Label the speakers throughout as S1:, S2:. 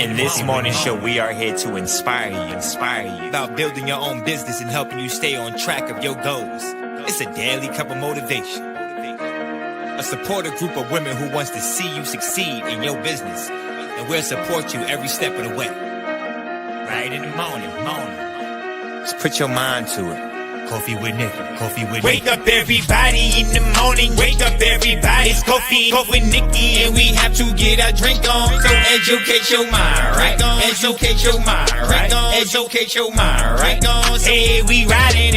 S1: In this morning show, we are here to inspire you about building your own business and helping you stay on track of your goals. It's a daily cup of motivation, a supportive group of women who wants to see you succeed in your business, and we'll support you every step of the way. Right in the morning. Just put your mind to it. Coffee with Nikkie. Wake up everybody in the morning. Wake up everybody. It's coffee with Nikkie, and we have to get our drink on. So educate your mind, right? Educate your mind, right? Educate your mind, right? Hey, we riding,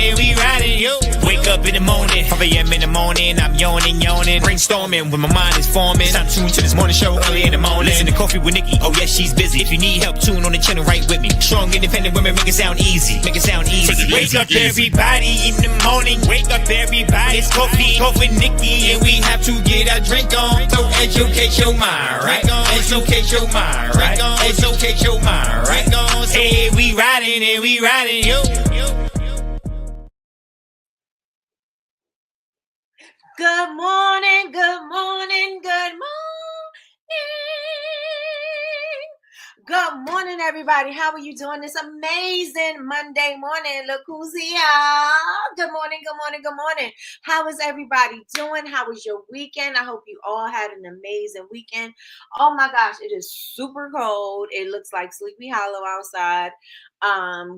S1: yo. Wake up in the morning, 5 a.m. in the morning. I'm yawning, brainstorming when my mind is forming. I'm tuned to this morning show early in the morning. Listen to Coffee with Nikkie. Oh yes, she's busy. If you need help, tune on the channel right with me. Strong, independent women make it sound easy. Wake up everybody in the morning. Wake up everybody. It's coffee with Nikkie, and we have to get our drink on. So educate your mind, right? Educate your mind, right? Educate your mind, right? Hey, we riding, yo.
S2: Good morning. Good morning, everybody. How are you doing this amazing Monday morning? Look who's here. Good morning. How is everybody doing? How was your weekend? I hope you all had an amazing weekend. Oh my gosh, it is super cold. It looks like Sleepy Hollow outside.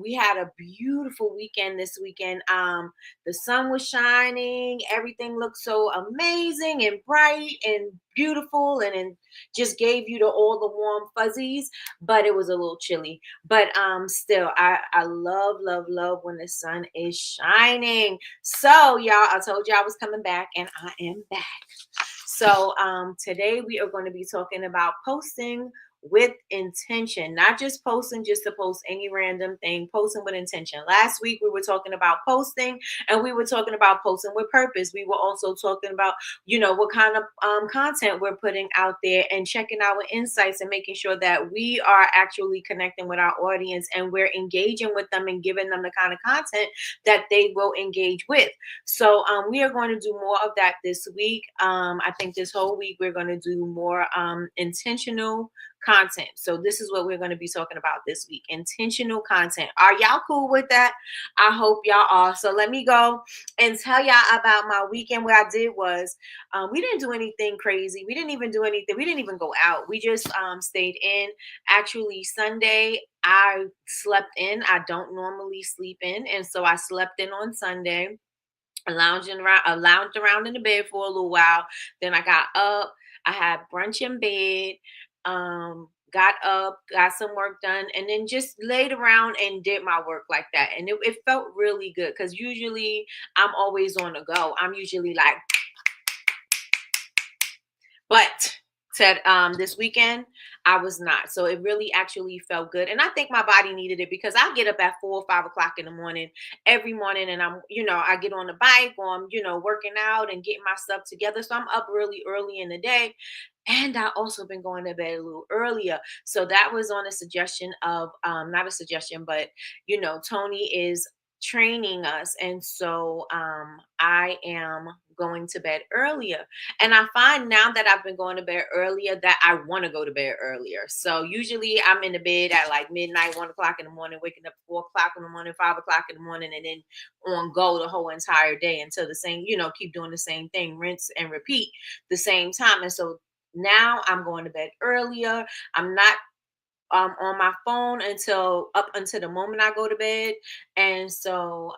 S2: We had a beautiful weekend this weekend. The sun was shining. Everything looked so amazing and bright and beautiful, and just gave you all the warm fuzzies, but it was a little chilly. But still, I love when the sun is shining. So y'all, I told you I was coming back, and I am back. So today we are going to be talking about posting with intention, not just posting just to post any random thing, posting with intention. Last week we were talking about posting, and we were talking about posting with purpose. We were also talking about, what kind of content we're putting out there, and checking our insights and making sure that we are actually connecting with our audience, and we're engaging with them and giving them the kind of content that they will engage with. So we are going to do more of that this week. I think this whole week we're going to do more intentional content. So this is what we're going to be talking about this week. Intentional content. Are y'all cool with that? I hope y'all are. So let me go and tell y'all about my weekend. What I did was we didn't do anything crazy. We didn't even do anything. We didn't even go out. We just stayed in. Actually, Sunday I slept in. I don't normally sleep in, and so I slept in on Sunday. I lounged around in the bed for a little while. Then I got up. I had brunch in bed. Got up, got some work done, and then just laid around and did my work like that. And it felt really good, because usually I'm always on the go. I'm usually like, but this weekend I was not. So it really actually felt good. And I think my body needed it, because I get up at 4 or 5 o'clock in the morning every morning, and I get on the bike, or I'm, working out and getting my stuff together. So I'm up really early in the day. And I also been going to bed a little earlier. So that was on a suggestion of, not a suggestion, but, Tony is training us. And so I am going to bed earlier. And I find now that I've been going to bed earlier that I want to go to bed earlier. So usually I'm in the bed at like midnight, 1 o'clock in the morning, waking up 4 o'clock in the morning, 5 o'clock in the morning, and then on go the whole entire day until the same, keep doing the same thing, rinse and repeat the same time. And so now I'm going to bed earlier. I'm not on my phone up until the moment I go to bed. And so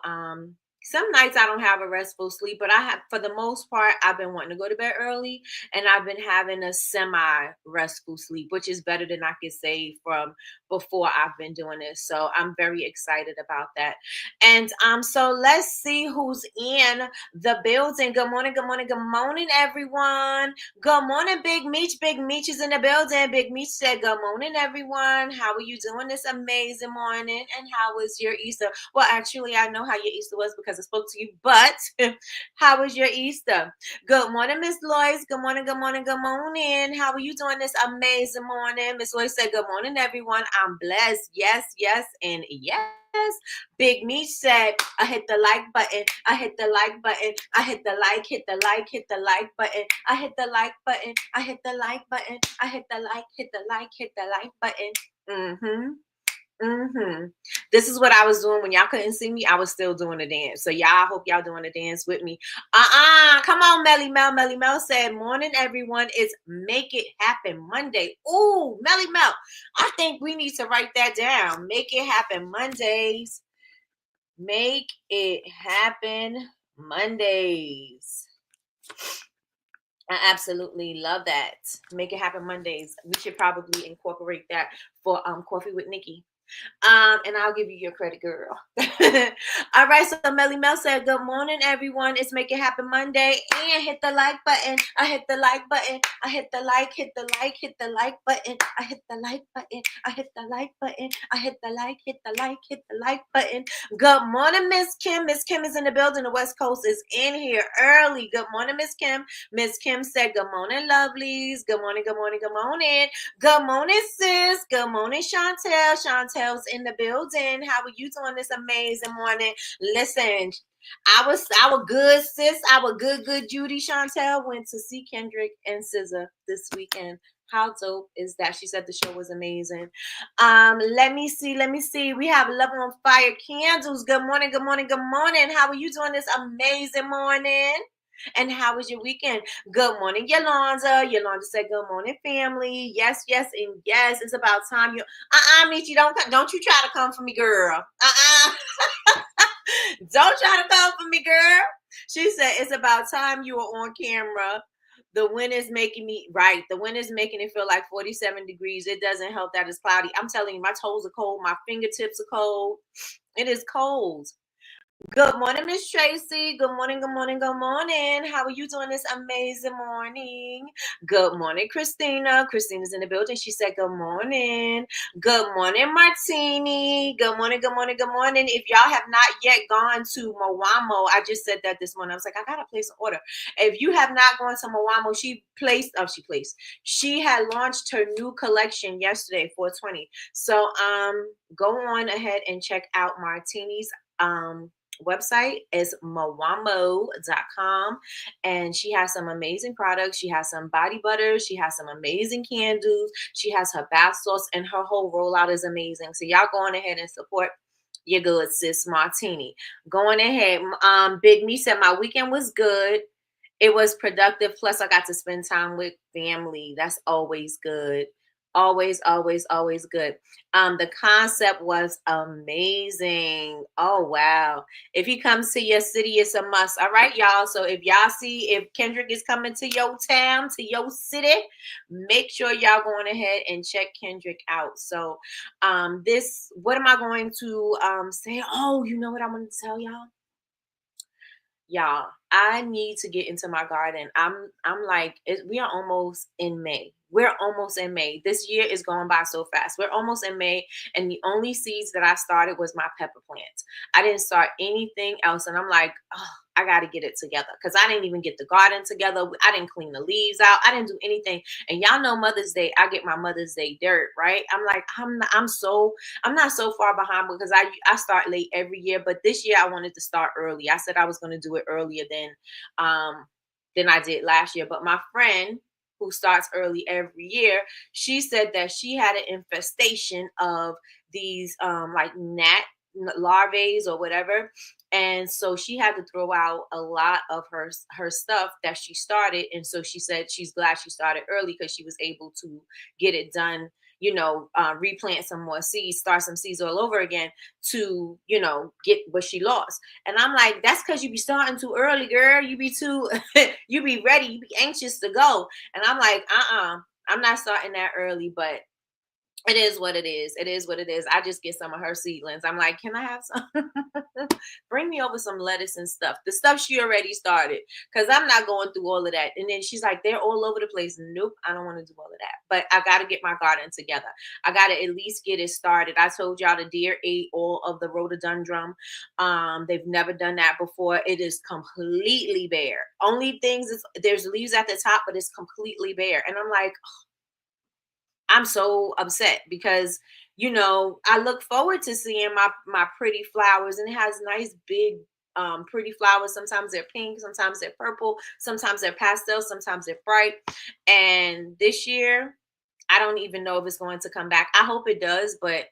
S2: some nights I don't have a restful sleep, but for the most part, I've been wanting to go to bed early, and I've been having a semi-restful sleep, which is better than I could say from before I've been doing this. So I'm very excited about that. And so let's see who's in the building. Good morning, everyone. Good morning, Big Meech. Big Meech is in the building. Big Meech said, good morning, everyone. How are you doing this amazing morning? And how was your Easter? Well, actually, I know how your Easter was, because I spoke to you, but how was your Easter? Good morning, Miss Lois. Good morning. How are you doing this amazing morning? Miss Lois said, good morning, everyone. I'm blessed. Yes, and yes. Big Meech said, I hit the like button. I hit the like button. I hit the like button. I hit the like button. I hit the like button. I hit the like button. This is what I was doing when y'all couldn't see me. I was still doing the dance. So y'all, I hope y'all doing the dance with me. Come on, Melly Mel. Melly Mel said, "Morning, everyone. It's Make It Happen Monday." Ooh, Melly Mel. I think we need to write that down. Make It Happen Mondays. Make It Happen Mondays. I absolutely love that. Make It Happen Mondays. We should probably incorporate that for Coffee with Nikki. And I'll give you your credit, girl. All right, so Melly Mel said, "Good morning, everyone. It's Make It Happen Monday." And hit the like button. I hit the like button. I hit the like, hit the like, hit the like button. I hit the like button. I hit the like button. I hit the like, hit the like, hit the like button. Good morning, Miss Kim. Miss Kim is in the building. The West Coast is in here early. Good morning, Miss Kim. Miss Kim said, "Good morning, lovelies. Good morning, good morning, good morning. Good morning, sis. Good morning, Chantel. Chantel's in the building. How are you doing this amazing morning?" Listen, our good sis, our good Judy Chantel went to see Kendrick and SZA this weekend. How dope is that? She said the show was amazing. Let me see. We have Love on Fire Candles. Good morning, good morning, good morning. How are you doing this amazing morning? And how was your weekend? Good morning, Yolanda. Yolanda said, "Good morning, family." Yes, yes, and yes. It's about time you. Michi, don't you try to come for me, girl. Don't try to come for me, girl. She said, "It's about time you were on camera. The wind is making me right. The wind is making it feel like 47 degrees. It doesn't help that it's cloudy. I'm telling you, my toes are cold. My fingertips are cold. It is cold." Good morning, Miss Tracy. Good morning, good morning, good morning. How are you doing this amazing morning? Good morning, Christina. Christina's in the building. She said, "Good morning." Good morning, Martini. Good morning, good morning, good morning. If y'all have not yet gone to Moamo, I just said that this morning. I was like, I gotta place an order. If you have not gone to Moamo, she had launched her new collection yesterday, 420. So go on ahead and check out Martini's website is moamo.com, and she has some amazing products. She has some body butters, she has some amazing candles, she has her bath sauce, and her whole rollout is amazing. So y'all go on ahead and support your good sis Martini. Going ahead. Big Me said, "My weekend was good. It was productive. Plus, I got to spend time with family. That's always good. Always, always, always good." The concept was amazing. Oh, wow. If he comes to your city, it's a must. All right, y'all. So if y'all see, if Kendrick is coming to your town, to your city, make sure y'all going ahead and check Kendrick out. So what am I going to say? Oh, you know what I want to tell y'all? Y'all, I need to get into my garden. I'm like, we are almost in May. We're almost in May. This year is going by so fast. We're almost in May, and the only seeds that I started was my pepper plants. I didn't start anything else, and I'm like, oh, I got to get it together because I didn't even get the garden together. I didn't clean the leaves out. I didn't do anything. And y'all know Mother's Day, I get my Mother's Day dirt, right? I'm like, I'm not so far behind because I start late every year, but this year I wanted to start early. I said I was going to do it earlier than I did last year. But my friend who starts early every year, she said that she had an infestation of these like gnat larvae or whatever, and so she had to throw out a lot of her stuff that she started. And so she said she's glad she started early because she was able to get it done, replant some more seeds, start some seeds all over again to, get what she lost. And I'm like, that's because you be starting too early, girl. You be too, you be ready, you be anxious to go. And I'm like, I'm not starting that early, but it is what it is. It is what it is. I just get some of her seedlings. I'm like, can I have some? Bring me over some lettuce and stuff. The stuff she already started. Because I'm not going through all of that. And then she's like, they're all over the place. Nope, I don't want to do all of that. But I got to get my garden together. I got to at least get it started. I told y'all the deer ate all of the rhododendron. They've never done that before. It is completely bare. Only things is there's leaves at the top, but it's completely bare. And I'm like, I'm so upset because, I look forward to seeing my pretty flowers, and it has nice big pretty flowers. Sometimes they're pink, sometimes they're purple, sometimes they're pastel, sometimes they're bright. And this year I don't even know if it's going to come back. I hope it does, but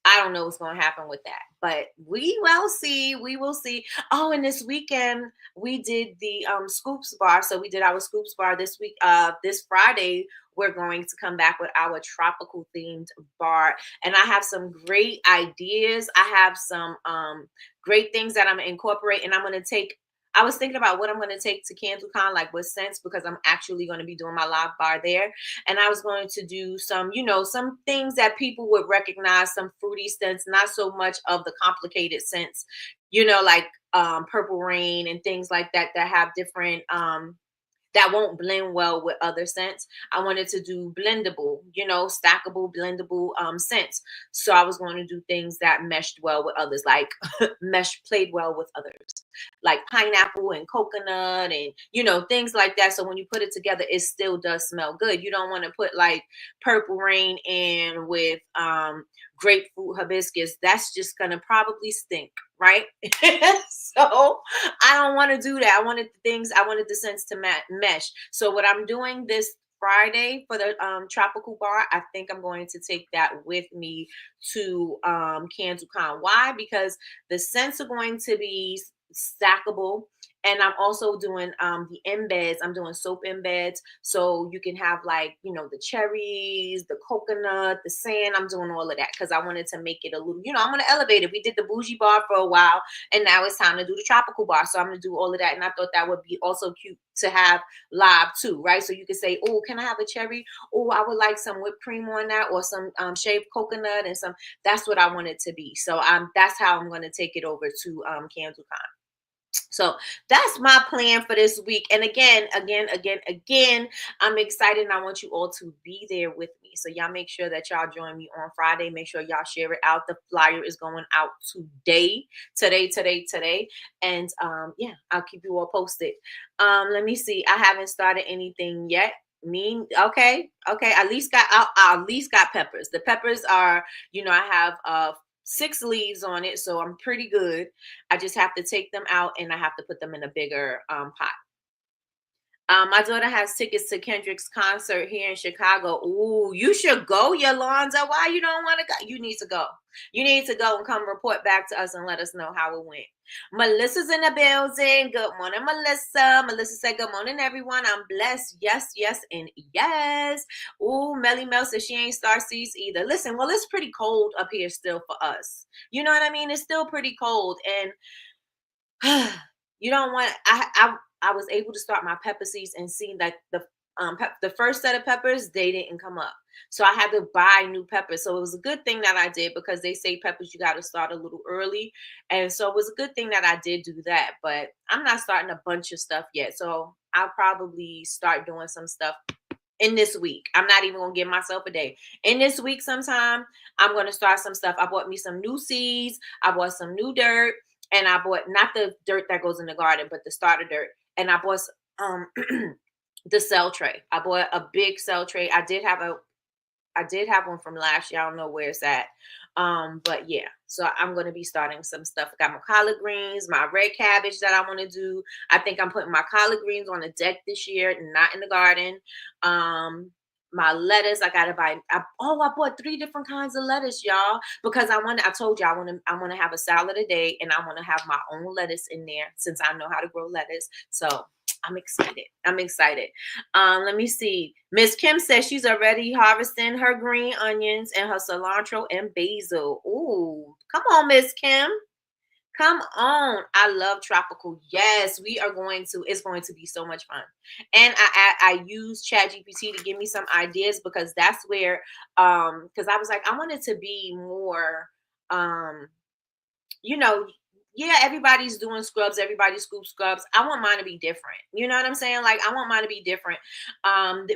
S2: I don't know what's going to happen with that, but we will see. We will see. Oh, and this weekend we did the Scoops bar. So we did our Scoops bar this week. This Friday we're going to come back with our tropical themed bar, and I have some great ideas. I have some great things that I'm gonna incorporate, and I'm going to take. I was thinking about what I'm going to take to CandleCon, like what scents, because I'm actually going to be doing my live bar there. And I was going to do some, some things that people would recognize, some fruity scents, not so much of the complicated scents, like Purple Rain and things like that have different that won't blend well with other scents. I wanted to do blendable, stackable, blendable scents. So I was going to do things that meshed well with others, like played well with others, like pineapple and coconut and, things like that. So when you put it together, it still does smell good. You don't want to put like Purple Rain in with grapefruit hibiscus. That's just going to probably stink, right? So I don't want to do that. I wanted the scents to mesh. So what I'm doing this Friday for the tropical bar, I think I'm going to take that with me to CandleCon. Why? Because the scents are going to be stackable, and I'm also doing the embeds. I'm doing soap embeds, so you can have like the cherries, the coconut, the sand. I'm doing all of that because I wanted to make it a little, I'm going to elevate it. We did the bougie bar for a while, and now it's time to do the tropical bar. So I'm going to do all of that, and I thought that would be also cute to have live too, right? So you could say, oh, can I have a cherry? Oh, I would like some whipped cream on that, or some shaved coconut and some. That's what I want it to be. So that's how I'm going to take it over to CandleCon. So that's my plan for this week. And again, I'm excited, and I want you all to be there with me. So y'all make sure that y'all join me on Friday. Make sure y'all share it out. The flyer is going out today. And yeah, I'll keep you all posted. Let me see. I haven't started anything yet. Okay. I at least got peppers. The peppers are, I have 6 leaves on it, so I'm pretty good. I just have to take them out, and I have to put them in a bigger pot. My daughter has tickets to Kendrick's concert here in Chicago. Ooh, you should go, Yolanda. Why you don't want to go? You need to go. You need to go and come report back to us and let us know how it went. Melissa's in the building. Good morning, Melissa. Melissa said, good morning, everyone. I'm blessed. Yes, and yes. Ooh, Melly Mel says she ain't Starseeds either. Listen, well, it's pretty cold up here still for us. You know what I mean? It's still pretty cold. And you don't want, I was able to start my pepper seeds and see that the first set of peppers, they didn't come up. So I had to buy new peppers. So it was a good thing that I did, because they say peppers, you got to start a little early. And so it was a good thing that I did do that. But I'm not starting a bunch of stuff yet. So I'll probably start doing some stuff in this week. I'm not even going to give myself a day. In this week sometime, I'm going to start some stuff. I bought me some new seeds. I bought some new dirt. And I bought not the dirt that goes in the garden, but the starter dirt. And I bought the cell tray. I bought a big cell tray. I did have one from last year. I don't know where it's at. But yeah, so I'm going to be starting some stuff. I got my collard greens, my red cabbage that I want to do. I think I'm putting my collard greens on the deck this year, not in the garden. My lettuce, I bought 3 different kinds of lettuce, y'all, because I told you I want to have a salad a day, and I want to have my own lettuce in there, since I know how to grow lettuce. So I'm excited. Let me see. Miss Kim says she's already harvesting her green onions and her cilantro and basil. Ooh, come on, Miss Kim. Come on. I love tropical. Yes, it's going to be so much fun. And I use ChatGPT to give me some ideas, because that's where, because I was like, I want it to be more, yeah, everybody's doing scrubs. Everybody scoops scrubs. I want mine to be different. You know what I'm saying? Like, I want mine to be different.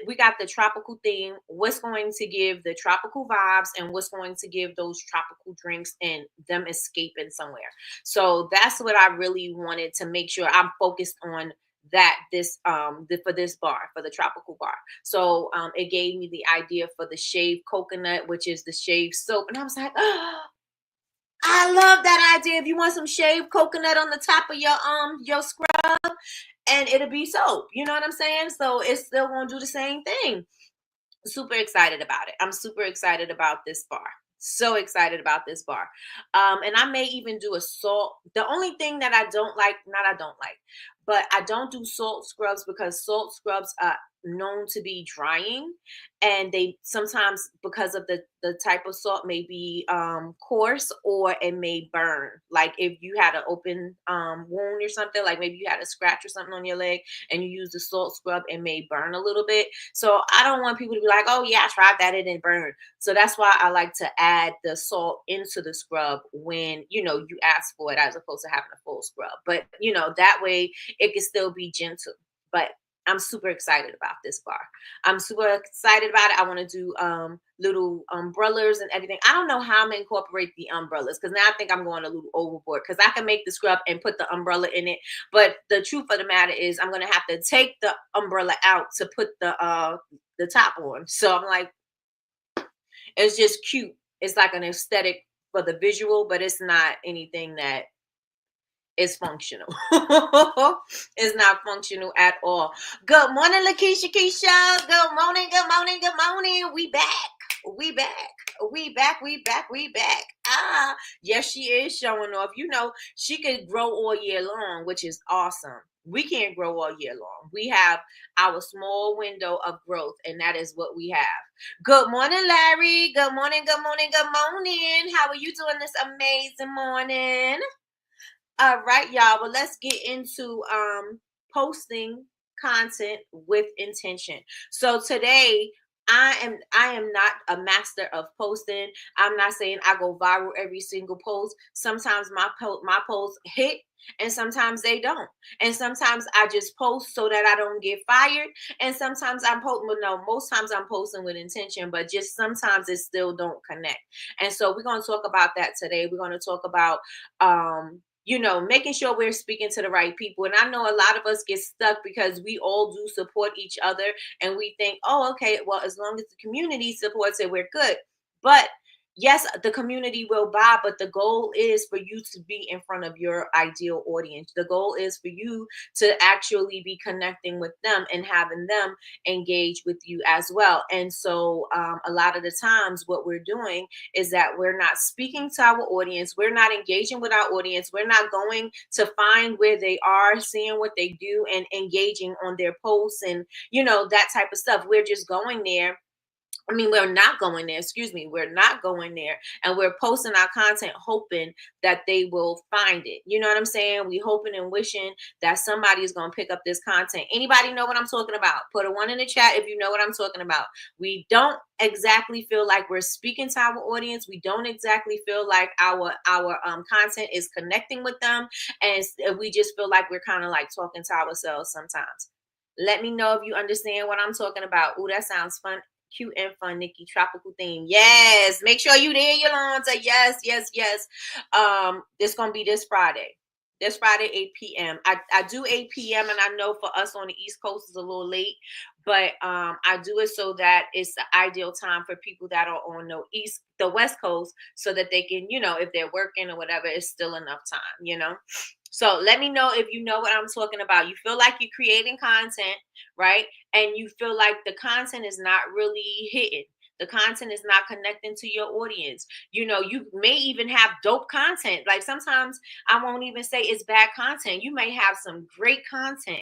S2: We got the tropical theme. What's going to give the tropical vibes, and what's going to give those tropical drinks and them escaping somewhere. So that's what I really wanted to make sure I'm focused on, that for this bar, for the tropical bar. So it gave me the idea for the shaved coconut, which is the shaved soap. And I was like, oh, I love that idea. If you want some shaved coconut on the top of your scrub, and it'll be soap. You know what I'm saying? So it's still gonna do the same thing. Super excited about it. I'm super excited about this bar. So excited about this bar. And I may even do a salt. The only thing that I don't like, not I don't like, but I don't do salt scrubs because salt scrubs are known to be drying, and they sometimes, because of the type of salt, may be coarse, or it may burn. Like if you had an open wound or something, like maybe you had a scratch or something on your leg and you use the salt scrub, it may burn a little bit. So I don't want people to be like, oh yeah, I tried that, it didn't burn. So that's why I like to add the salt into the scrub when, you ask for it, as opposed to having a full scrub. But that way it can still be gentle. But I'm super excited about this bar. I'm super excited about it. I want to do little umbrellas and everything. I don't know how I'm gonna incorporate the umbrellas, because now I think I'm going a little overboard, because I can make the scrub and put the umbrella in it. But the truth of the matter is I'm gonna have to take the umbrella out to put the top on. So I'm like, it's just cute. It's like an aesthetic for the visual, but it's not anything that is functional. It's not functional at all. Good morning, Lakeisha Keisha. Good morning, good morning, good morning. We back. We back. We back. We back. We back. Yes, she is showing off. She could grow all year long, which is awesome. We can't grow all year long. We have our small window of growth, and that is what we have. Good morning, Larry. Good morning, good morning, good morning. How are you doing this amazing morning? All right, y'all. Well, let's get into posting content with intention. So today, I am not a master of posting. I'm not saying I go viral every single post. Sometimes my posts hit, and sometimes they don't. And sometimes I just post so that I don't get fired. And sometimes I'm posting, well, no, most times I'm posting with intention, but just sometimes it still don't connect. And so we're going to talk about that today. We're going to talk about making sure we're speaking to the right people. And I know a lot of us get stuck because we all do support each other, and we think, oh, okay, well, as long as the community supports it, we're good. But yes, the community will buy, but the goal is for you to be in front of your ideal audience. The goal is for you to actually be connecting with them and having them engage with you as well. And so a lot of the times what we're doing is that we're not speaking to our audience. We're not engaging with our audience. We're not going to find where they are, seeing what they do, and engaging on their posts and, that type of stuff. We're just going there. We're not going there. Excuse me. We're not going there. And we're posting our content hoping that they will find it. You know what I'm saying? We hoping and wishing that somebody is going to pick up this content. Anybody know what I'm talking about? Put a 1 in the chat if you know what I'm talking about. We don't exactly feel like we're speaking to our audience. We don't exactly feel like our content is connecting with them. And we just feel like we're kind of like talking to ourselves sometimes. Let me know if you understand what I'm talking about. Ooh, that sounds fun. Cute and fun, Nikki. Tropical theme. Yes. Make sure you there, Yolanda. Yes, yes, yes. It's gonna be this Friday. This Friday, 8 p.m. I do 8 p.m. and I know for us on the East Coast is a little late, but I do it so that it's the ideal time for people that are on the West Coast, so that they can, if they're working or whatever, it's still enough time. So let me know if you know what I'm talking about. You feel like you're creating content, right? And you feel like the content is not really hitting. The content is not connecting to your audience. You may even have dope content. Like sometimes I won't even say it's bad content. You may have some great content,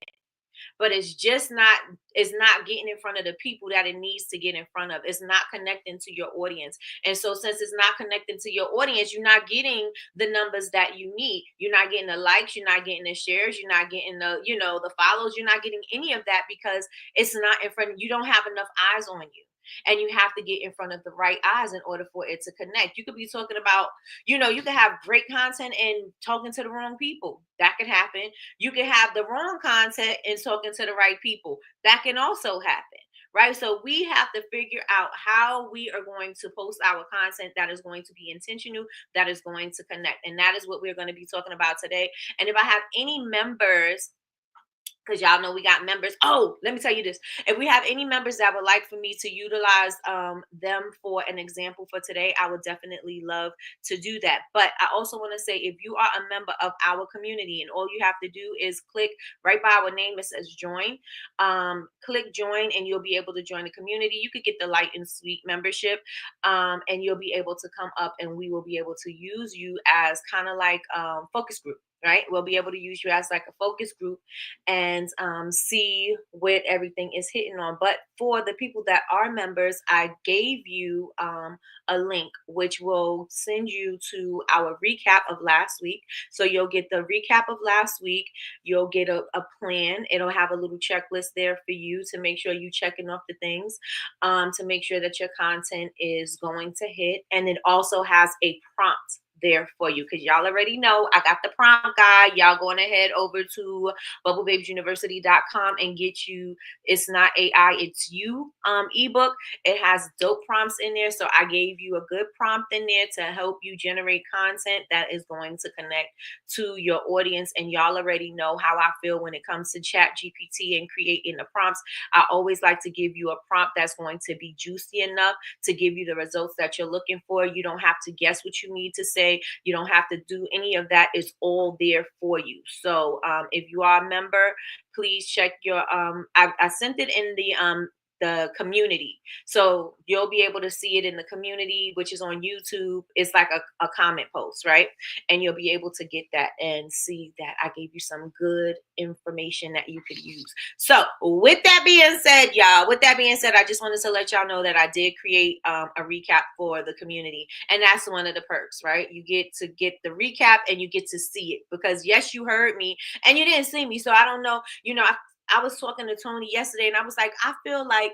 S2: but it's not getting in front of the people that it needs to get in front of. It's not connecting to your audience. And so since it's not connecting to your audience, you're not getting the numbers that you need. You're not getting the likes, you're not getting the shares, you're not getting the follows, you're not getting any of that, because it's not in front. You don't have enough eyes on you. And you have to get in front of the right eyes in order for it to connect. You could be talking about, you could have great content and talking to the wrong people. That could happen. You can have the wrong content and talking to the right people. That can also happen, right? So we have to figure out how we are going to post our content that is going to be intentional, that is going to connect. And that is what we're going to be talking about today. And if I have any members because y'all know we got members. Oh, let me tell you this. If we have any members that would like for me to utilize them for an example for today, I would definitely love to do that. But I also want to say, if you are a member of our community, and all you have to do is click right by our name, it says join. Click join and you'll be able to join the community. You could get the light and sweet membership, and you'll be able to come up and we will be able to use you as kind of like focus group. Right, we'll be able to use you as like a focus group and see what everything is hitting on. But for the people that are members, I gave you a link which will send you to our recap of last week. So you'll get the recap of last week. You'll get a plan. It'll have a little checklist there for you to make sure you checking off the things, to make sure that your content is going to hit. And it also has a prompt there for you, because y'all already know I got the prompt guide. Y'all going to head over to bubblebabesuniversity.com and get you It's Not AI, It's You ebook. It has dope prompts in there, so I gave you a good prompt in there to help you generate content that is going to connect to your audience. And y'all already know how I feel when it comes to chat GPT and creating the prompts. I always like to give you a prompt that's going to be juicy enough to give you the results that you're looking for. You don't have to guess what you need to say. You don't have to do any of that. It's all there for you. So if you are a member, please check your I sent it in the community, so you'll be able to see it in the community, which is on YouTube. It's like a comment post, right? And you'll be able to get that and see that I gave you some good information that you could use. So with that being said, y'all, I just wanted to let y'all know that I did create a recap for the community. And that's one of the perks, right? You get to get the recap and you get to see it, because yes, you heard me and you didn't see me. So I don't know, I was talking to Tony yesterday and I was like, I feel like,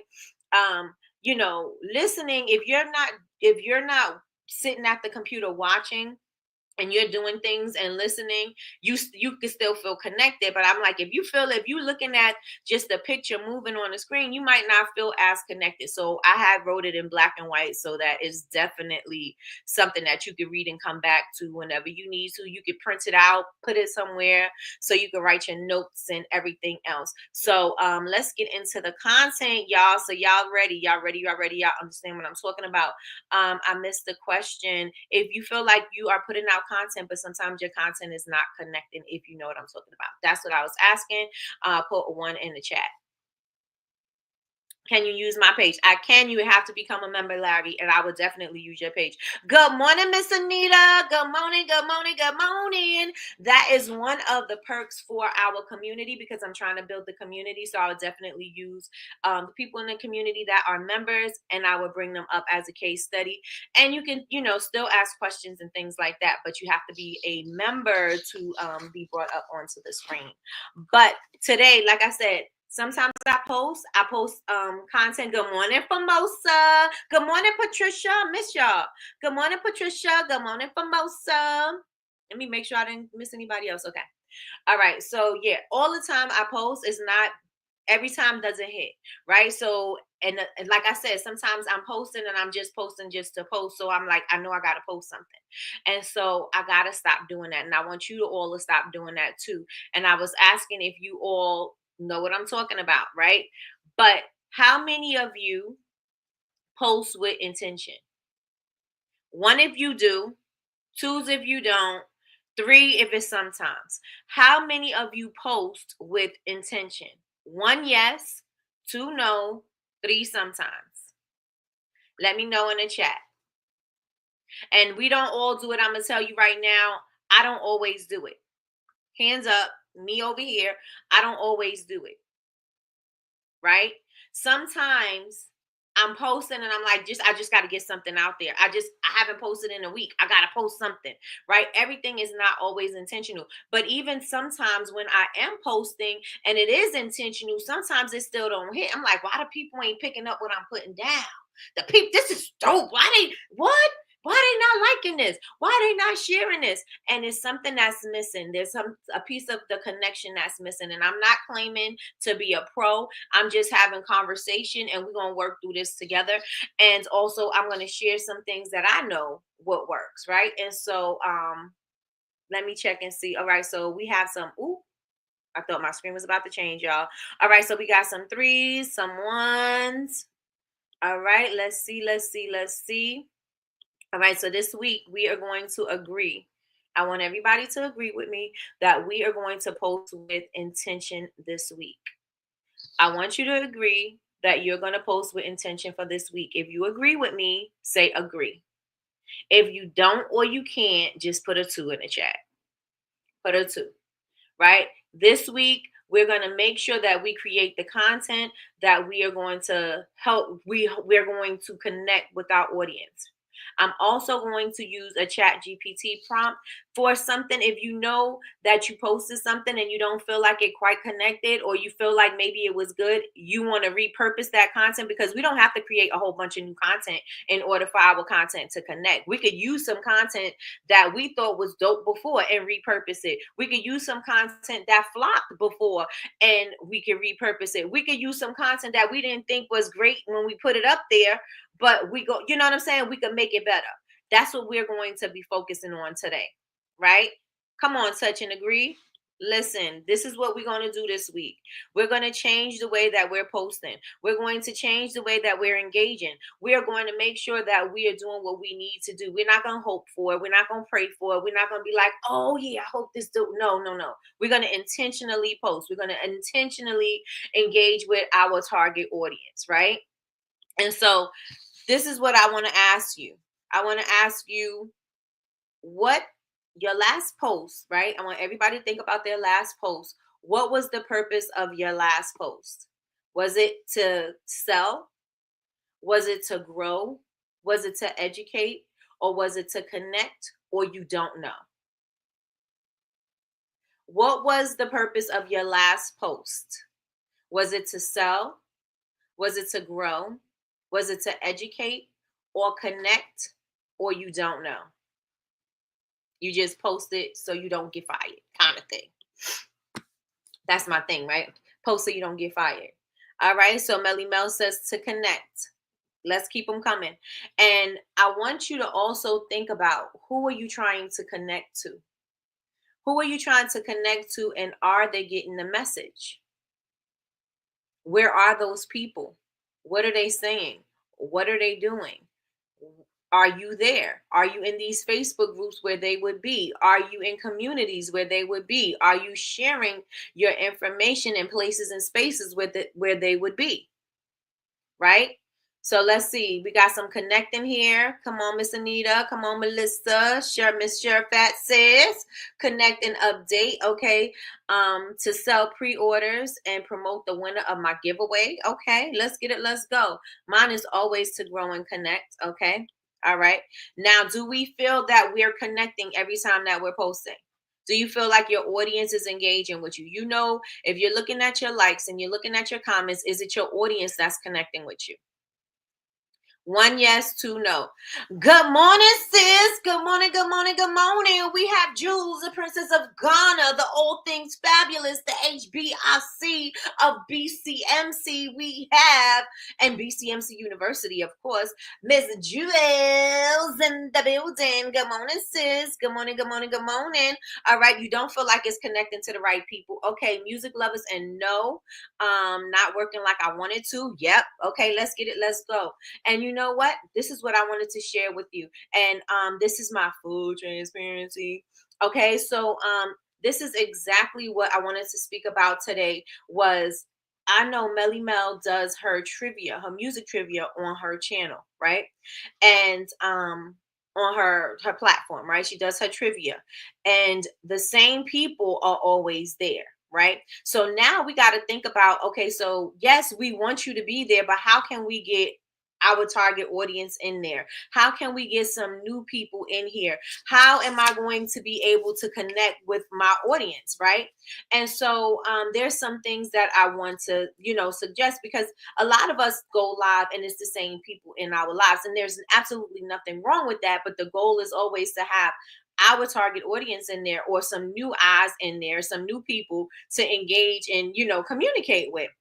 S2: listening, if you're not sitting at the computer watching, and you're doing things and listening, you can still feel connected. But I'm like, if you're looking at just the picture moving on the screen, you might not feel as connected. So I had wrote it in black and white, so that is definitely something that you can read and come back to whenever you need to. You can print it out, put it somewhere so you can write your notes and everything else. So let's get into the content, y'all. So y'all ready? Y'all understand what I'm talking about? I missed the question. If you feel like you are putting out content, but sometimes your content is not connecting, if you know what I'm talking about. That's what I was asking. Put one in the chat. Can you use my page? I can. You have to become a member, Larry, and I would definitely use your page. Good morning, Miss Anita. Good morning, good morning, good morning. That is one of the perks for our community, because I'm trying to build the community. So I would definitely use the people in the community that are members, and I would bring them up as a case study. And you can, still ask questions and things like that, but you have to be a member to be brought up onto the screen. But today, like I said, sometimes I post content. Good morning, Formosa. Good morning, Patricia. Miss y'all. Good morning, Patricia. Good morning, Formosa. Let me make sure I didn't miss anybody else. Okay. All right. So yeah, all the time I post. Is not every time doesn't hit, right? So and like I said, sometimes I'm posting and I'm just posting just to post. So I'm like, I know I gotta post something. And so I gotta stop doing that. And I want you to all to stop doing that too. And I was asking if you all know what I'm talking about, right? But how many of you post with intention? One, if you do. Two, if you don't. Three, if it's sometimes. How many of you post with intention? One, yes. Two, no. Three, sometimes. Let me know in the chat. And we don't all do it. I'm going to tell you right now, I don't always do it. Hands up, me over here. I don't always do it. Right? Sometimes I'm posting and I'm like, I just got to get something out there. I haven't posted in a week. I got to post something, right? Everything is not always intentional. But even sometimes when I am posting and it is intentional, sometimes it still don't hit. I'm like, why do people ain't picking up what I'm putting down? This is dope. Why they not liking this? Why they not sharing this? And it's something that's missing. There's a piece of the connection that's missing. And I'm not claiming to be a pro. I'm just having conversation and we're going to work through this together. And also I'm going to share some things that I know what works, right? And so let me check and see. All right, so we have some I thought my screen was about to change, y'all. All right, so we got some 3s, some 1s. All right, let's see. All right, so this week we are going to agree. I want everybody to agree with me that we are going to post with intention this week. I want you to agree that you're going to post with intention for this week. If you agree with me, say agree. If you don't or you can't, just put a 2 in the chat. Put a 2, right? This week, we're going to make sure that we create the content that we are going to help. We're going to connect with our audience. I'm also going to use a chat GPT prompt for something. If you know that you posted something and you don't feel like it quite connected, or you feel like maybe it was good, you want to repurpose that content, because we don't have to create a whole bunch of new content in order for our content to connect. We could use some content that we thought was dope before and repurpose it. We could use some content that flopped before and we can repurpose it. We could use some content that we didn't think was great when we put it up there, but we go, you know what I'm saying? We can make it better. That's what we're going to be focusing on today, right? Come on, touch and agree. Listen, this is what we're going to do this week. We're going to change the way that we're posting. We're going to change the way that we're engaging. We are going to make sure that we are doing what we need to do. We're not going to hope for it. We're not going to pray for it. We're not going to be like, oh yeah, I hope this do. No. We're going to intentionally post. We're going to intentionally engage with our target audience, right? And so this is what I want to ask you. I want to ask you what your last post, right? I want everybody to think about their last post. What was the purpose of your last post? Was it to sell? Was it to grow? Was it to educate? Or was it to connect? Or you don't know? What was the purpose of your last post? Was it to sell? Was it to grow? Was it to educate or connect? Or you don't know? You just post it so you don't get fired, kind of thing. That's my thing, right? Post so you don't get fired. All right. So Melly Mel says to connect. Let's keep them coming. And I want you to also think about, who are you trying to connect to? Who are you trying to connect to, and are they getting the message? Where are those people? What are they saying? What are they doing? Are you there? Are you in these Facebook groups where they would be? Are you in communities where they would be? Are you sharing your information in places and spaces where they would be? Right? So let's see. We got some connecting here. Come on, Miss Anita. Come on, Melissa. Sure, Miss Fat says connect and update. Okay. To sell pre-orders and promote the winner of my giveaway. Okay, let's get it. Let's go. Mine is always to grow and connect. Okay. All right. Now, do we feel that we're connecting every time that we're posting? Do you feel like your audience is engaging with you? You know, if you're looking at your likes and you're looking at your comments, is it your audience that's connecting with you? 1 yes, 2 no. Good morning, sis. Good morning, good morning, good morning. We have Jules, the Princess of Ghana, the All Things Fabulous, the HBIC of BCMC. We have, and BCMC University, of course, Miss Jules in the building. Good morning, sis. Good morning, good morning, good morning. All right, you don't feel like it's connecting to the right people. Okay, music lovers, and no, not working like I wanted to. Yep. Okay, let's get it. Let's go. And you know what? This is what I wanted to share with you. And this is my full transparency. Okay, so this is exactly what I wanted to speak about today. Was, I know Melly Mel does her trivia, her music trivia on her channel, right? And on her platform, right? She does her trivia. And the same people are always there. Right. So now we got to think about, okay, so yes, we want you to be there, but how can we get our target audience in there? How can we get some new people in here? How am I going to be able to connect with my audience, right? And so there's some things that I want to, suggest, because a lot of us go live and it's the same people in our lives, and there's absolutely nothing wrong with that. But the goal is always to have our target audience in there, or some new eyes in there, some new people to engage and, communicate with.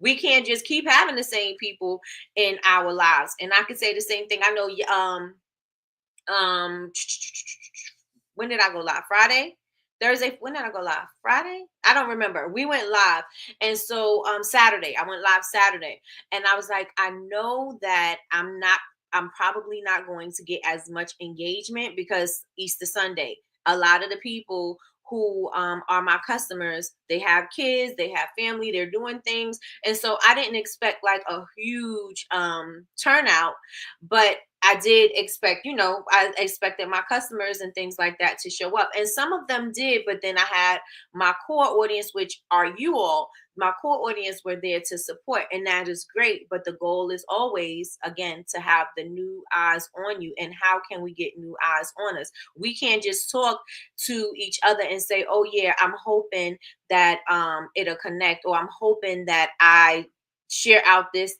S2: We can't just keep having the same people in our lives. And I can say the same thing. I know when did I go live? Friday? Thursday. When did I go live? Friday? I don't remember. We went live. And so Saturday, I went live Saturday. And I was like, I know that I'm probably not going to get as much engagement because Easter Sunday. A lot of the people who are my customers, they have kids, they have family, they're doing things. And so I didn't expect like a huge turnout, but I did expect, I expected my customers and things like that to show up. And some of them did, but then I had my core audience, which are you all. My core audience were there to support, and that is great. But the goal is always, again, to have the new eyes on you. And how can we get new eyes on us? We can't just talk to each other and say, oh yeah, I'm hoping that it'll connect, or I'm hoping that I share out this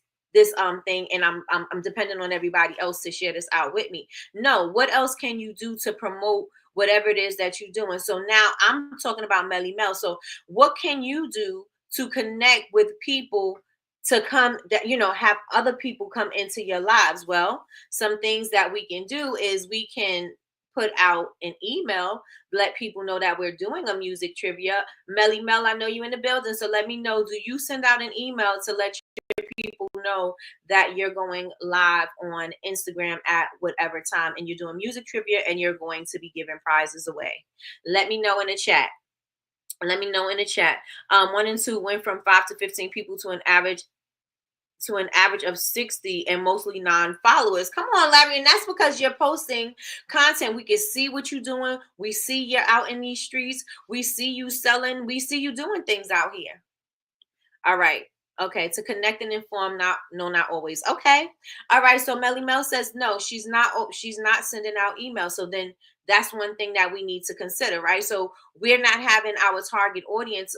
S2: thing, and I'm dependent on everybody else to share this out with me. No, what else can you do to promote whatever it is that you're doing? So now I'm talking about Melly Mel. So what can you do to connect with people, to come, that have other people come into your lives? Well, some things that we can do is we can put out an email, let people know that we're doing a music trivia. Melly Mel, I know you in the building, so let me know, do you send out an email to let people know that you're going live on Instagram at whatever time, and you're doing music trivia, and you're going to be giving prizes away? Let me know in the chat. Let me know in the chat. 1 and 2 went from 5 to 15 people to an average of 60, and mostly non-followers. Come on, Larry. And that's because you're posting content. We can see what you're doing. We see you're out in these streets. We see you selling. We see you doing things out here. All right. Okay. To connect and inform, not always. Okay. All right. So Melly Mel says no, she's not sending out emails. So then that's one thing that we need to consider, right? So we're not having our target audience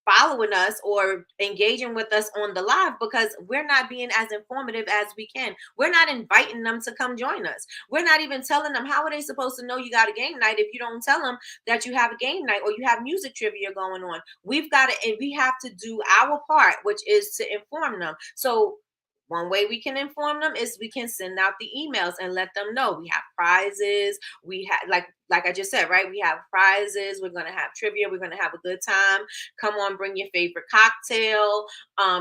S2: following us or engaging with us on the live because we're not being as informative as we can. We're not inviting them to come join us. We're not even telling them, how are they supposed to know you got a game night if you don't tell them that you have a game night or you have music trivia going on? We have to do our part, which is to inform them. So one way we can inform them is we can send out the emails and let them know we have prizes. We have, like I just said, right? We have prizes. We're going to have trivia. We're going to have a good time. Come on, bring your favorite cocktail,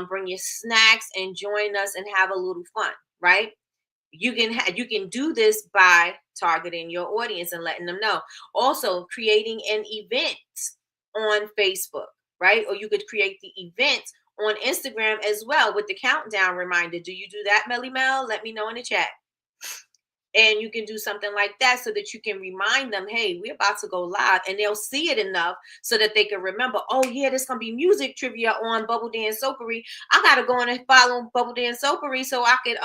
S2: bring your snacks, and join us and have a little fun, right? You can do this by targeting your audience and letting them know. Also, creating an event on Facebook, right? Or you could create the event on Instagram as well with the countdown reminder. Do you do that, Melly Mel? Let me know in the chat. And you can do something like that so that you can remind them, hey, we're about to go live, and they'll see it enough so that they can remember, oh yeah, there's gonna be music trivia on Bubble Dance Soapery. I gotta go on and follow Bubble Dance Soapery so I could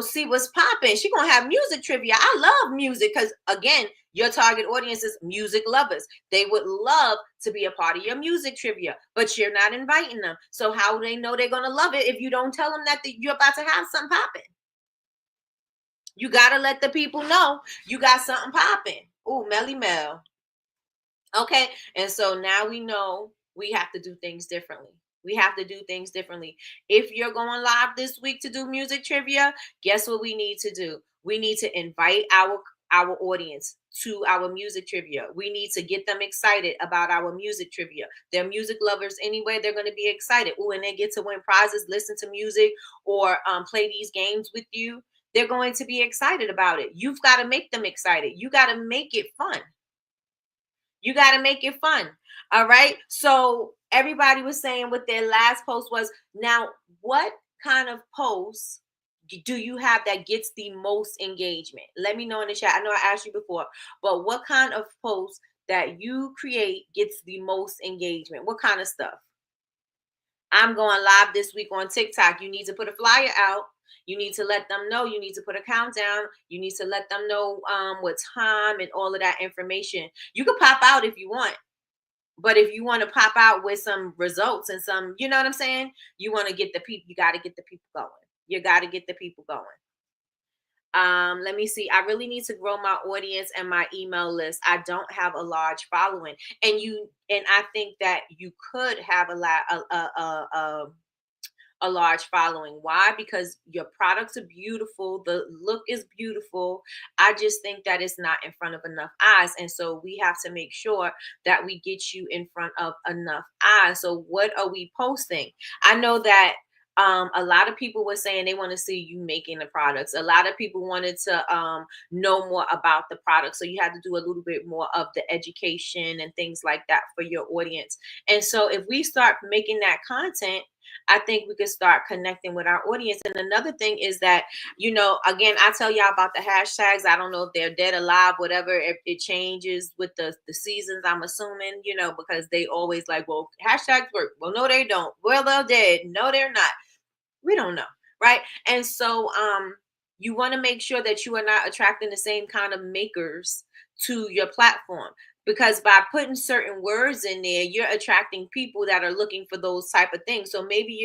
S2: see what's popping. She's gonna have music trivia. I love music because, again, your target audience is music lovers. They would love to be a part of your music trivia, but you're not inviting them. So how do they know they're gonna love it if you don't tell them that you're about to have something popping? You gotta let the people know you got something popping. Ooh, Melly Mel. Okay, and so now we know we have to do things differently. We have to do things differently. If you're going live this week to do music trivia, guess what we need to do? We need to invite our audience to our music trivia. We need to get them excited about our music trivia. They're music lovers anyway. They're going to be excited. Ooh, and they get to win prizes, listen to music, or play these games with you. They're going to be excited about it. You've got to make them excited. You got to make it fun. You got to make it fun. All right. So everybody was saying what their last post was. Now, what kind of posts do you have that gets the most engagement? Let me know in the chat. I know I asked you before, but what kind of post that you create gets the most engagement? What kind of stuff? I'm going live this week on TikTok. You need to put a flyer out. You need to let them know. You need to put a countdown. You need to let them know what time and all of that information. You can pop out if you want. But if you want to pop out with some results and some, you know what I'm saying? You want to get the people, you got to get the people going. You got to get the people going. Let me see. I really need to grow my audience and my email list. I don't have a large following. And I think that you could have a large following. Why? Because your products are beautiful, the look is beautiful. I just think that it's not in front of enough eyes. And so we have to make sure that we get you in front of enough eyes. So what are we posting? I know that a lot of people were saying they want to see you making the products. A lot of people wanted to know more about the product. So you have to do a little bit more of the education and things like that for your audience. And so if we start making that content, I think we could start connecting with our audience. And another thing is that, again, I tell y'all about the hashtags. I don't know if they're dead, alive, whatever. If it changes with the seasons, I'm assuming, because they always like, well, hashtags work. Well, no, they don't. Well, they're dead. No, they're not. We don't know, right? And so you want to make sure that you are not attracting the same kind of makers to your platform, because by putting certain words in there, you're attracting people that are looking for those type of things. So maybe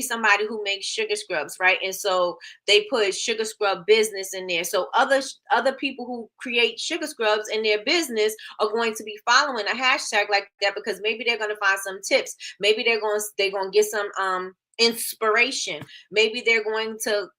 S2: somebody who makes sugar scrubs, right? And so they put sugar scrub business in there. So other people who create sugar scrubs in their business are going to be following a hashtag like that, because maybe they're going to find some tips. Maybe they're going to get some inspiration. Maybe they're going to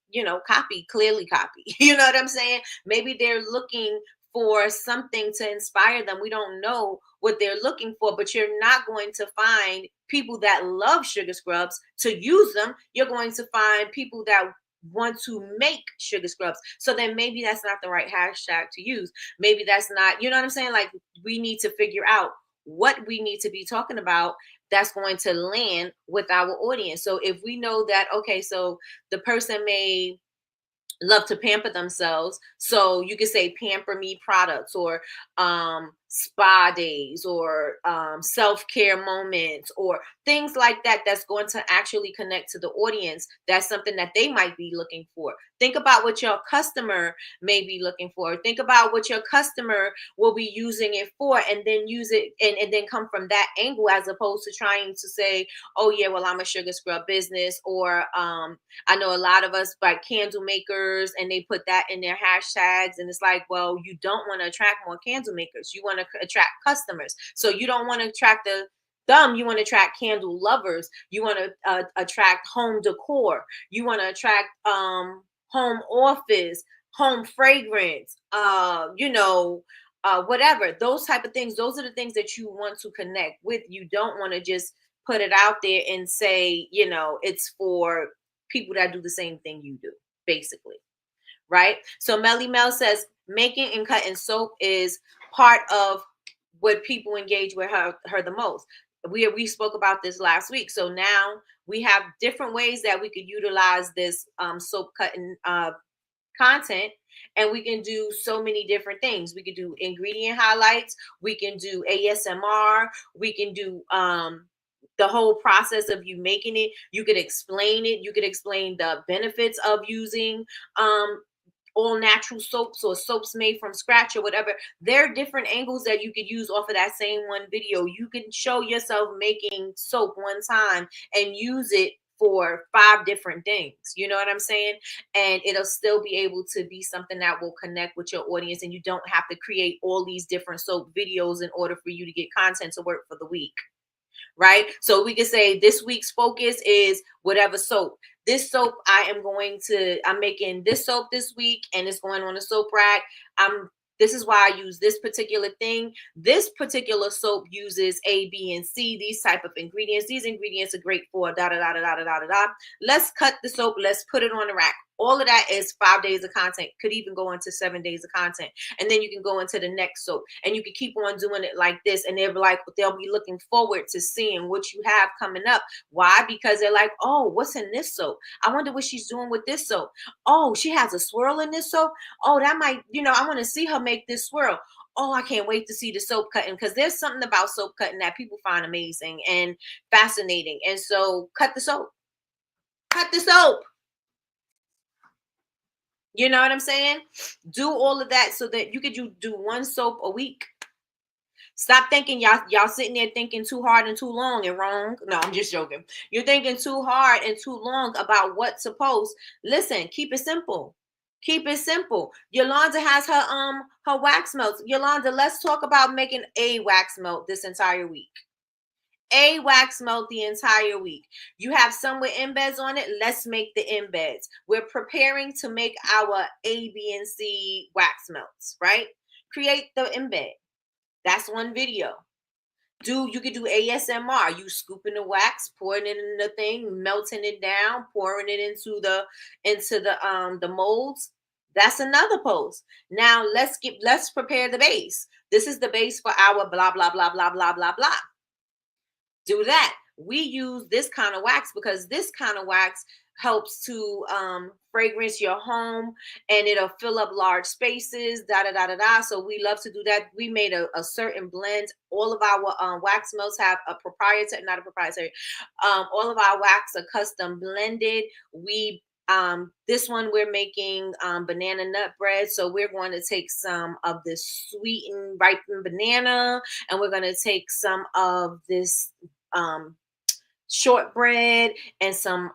S2: clearly copy. You know what I'm saying? Maybe they're looking for something to inspire them. We don't know what they're looking for, but you're not going to find people that love sugar scrubs to use them. You're going to find people that want to make sugar scrubs. So then maybe that's not the right hashtag to use. Maybe that's not, you know what I'm saying? Like, we need to figure out what we need to be talking about that's going to land with our audience. So if we know that, okay, so the person may love to pamper themselves, so you could say pamper me products, or spa days, or self-care moments, or things like that, that's going to actually connect to the audience. That's something that they might be looking for. Think about what your customer may be looking for. Think about what your customer will be using it for, and then use it and then come from that angle, as opposed to trying to say, oh yeah, well, I'm a sugar scrub business, or I know a lot of us like candle makers, and they put that in their hashtags, and it's like, well, you don't want to attract more candle makers. You want to attract customers. So you don't want to attract you want to attract candle lovers. You want to attract home decor. You want to attract home office, home fragrance, whatever, those type of things. Those are the things that you want to connect with. You don't want to just put it out there and say, it's for people that do the same thing you do, basically. Right? So Melly Mel says making and cutting soap is part of what people engage with her the most. We spoke about this last week. So now we have different ways that we could utilize this soap cutting content, and we can do so many different things. We could do ingredient highlights, we can do ASMR, we can do the whole process of you making it. You could explain it. You could explain the benefits of using all natural soaps, or soaps made from scratch, or whatever. There are different angles that you could use off of that same one video. You can show yourself making soap one time and use it for 5 different things. You know what I'm saying? And it'll still be able to be something that will connect with your audience, and you don't have to create all these different soap videos in order for you to get content to work for the week. Right? So we could say this week's focus is whatever soap. This soap, I'm making this soap this week, and it's going on a soap rack. This is why I use this particular thing. This particular soap uses A, B, and C, these type of ingredients. These ingredients are great for da da da da da da da da. Let's cut the soap. Let's put it on the rack. All of that is 5 days of content. Could even go into 7 days of content. And then you can go into the next soap, and you can keep on doing it like this. And they'll be looking forward to seeing what you have coming up. Why? Because they're like, oh, what's in this soap? I wonder what she's doing with this soap. Oh, she has a swirl in this soap. Oh, that might, I want to see her make this swirl. Oh, I can't wait to see the soap cutting, because there's something about soap cutting that people find amazing and fascinating. And so cut the soap. Cut the soap. You know what I'm saying? Do all of that so that you could do one soap a week. Stop thinking y'all sitting there thinking too hard and too long and wrong. No, I'm just joking. You're thinking too hard and too long about what to post. Listen, keep it simple. Keep it simple. Yolanda has her wax melts. Yolanda, let's talk about making a wax melt this entire week. a wax melt the entire week. You have some with embeds on it. Let's make the embeds. We're preparing to make our A, B, and C wax melts, right? Create the embed. That's one video. You could do ASMR. You scooping the wax, pouring it in the thing, melting it down, pouring it into the molds. That's another post. Now let's prepare the base. This is the base for our blah blah blah blah blah blah blah. Do that. We use this kind of wax because this kind of wax helps to fragrance your home, and it'll fill up large spaces, da da da da da. So we love to do that. We made a certain blend. All of our wax melts have a proprietary, not a proprietary. All of our wax are custom blended. We this one we're making banana nut bread. So we're going to take some of this sweetened ripened banana, and we're going to take some of this shortbread and some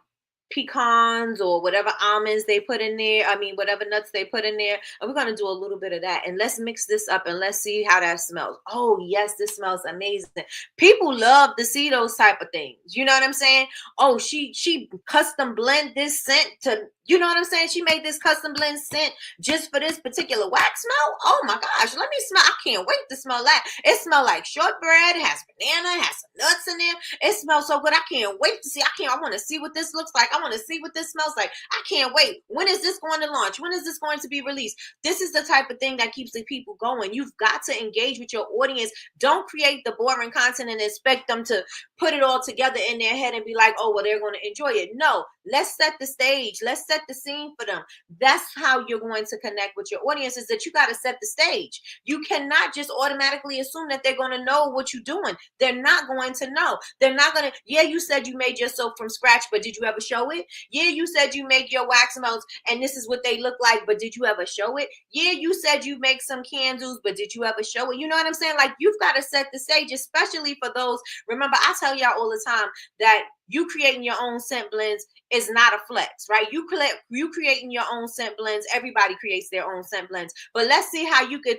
S2: pecans or whatever almonds they put in there. I mean, whatever nuts they put in there. And we're going to do a little bit of that. And let's mix this up and let's see how that smells. Oh, yes, this smells amazing. People love to see those type of things. You know what I'm saying? Oh, she custom blend this scent to, you know what I'm saying? She made this custom blend scent just for this particular wax smell. Oh my gosh, let me smell. I can't wait to smell that. It smells like shortbread, has banana, has some nuts in there. It smells so good. I can't wait to see. I want to see what this looks like. I want to see what this smells like. I can't wait. When is this going to launch? When is this going to be released? This is the type of thing that keeps the people going. You've got to engage with your audience. Don't create the boring content and expect them to put it all together in their head and be like, oh, well, they're going to enjoy it. No, let's set the stage. Let's set the scene for them. That's how you're going to connect with your audience, is that you got to set the stage. You cannot just automatically assume that they're going to know what you're doing. They're not going to know. They're not going to, yeah, you said you made your soap from scratch, but did you ever show it? Yeah, you said you make your wax melts and this is what they look like, but did you ever show it? Yeah, you said you make some candles, but did you ever show it? You know what I'm saying? Like, you've got to set the stage, especially for those. Remember, I tell y'all all the time that you creating your own scent blends is not a flex, right? You creating your own scent blends. Everybody creates their own scent blends, but let's see how you could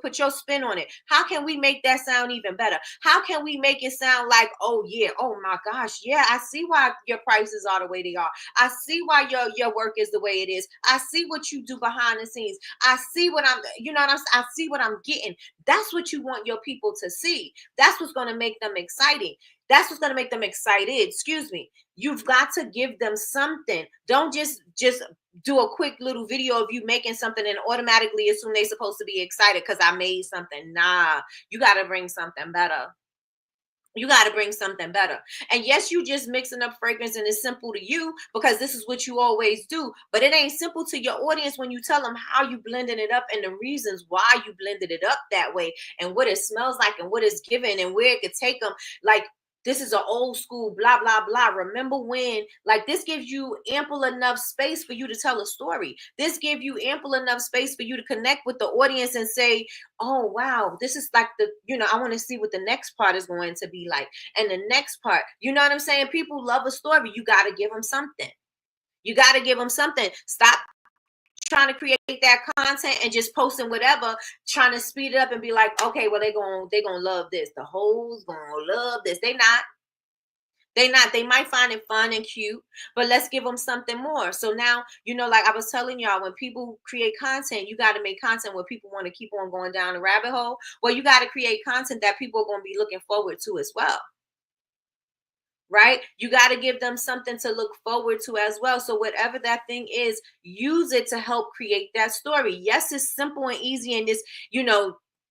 S2: put your spin on it. How can we make that sound even better? How can we make it sound like, oh yeah, oh my gosh, yeah, I see why your prices are the way they are. I see why your work is the way it is. I see what you do behind the scenes. I see what I see what I'm getting. That's what you want your people to see. That's what's going to make them exciting. That's what's going to make them excited. Excuse me. You've got to give them something. Don't just do a quick little video of you making something and automatically assume they're supposed to be excited because I made something. Nah, you got to bring something better. You got to bring something better. And yes, you just mixing up fragrance and it's simple to you because this is what you always do. But it ain't simple to your audience when you tell them how you blending it up and the reasons why you blended it up that way and what it smells like and what it's giving and where it could take them. Like, this is an old school blah blah blah. Remember when? Like, this gives you ample enough space for you to tell a story. This gives you ample enough space for you to connect with the audience and say, oh wow, this is like I want to see what the next part is going to be like. And the next part, you know what I'm saying? People love a story. You got to give them something. You got to give them something. Stop trying to create that content and just posting whatever, trying to speed it up and be like, okay, well, they gonna love this. The hoes gonna love this. They not. They might find it fun and cute, but let's give them something more. So now, like I was telling y'all, when people create content, you got to make content where people want to keep on going down the rabbit hole. Well, you got to create content that people are going to be looking forward to as well. Right? You got to give them something to look forward to as well. So whatever that thing is, use it to help create that story. Yes, it's simple and easy, and this,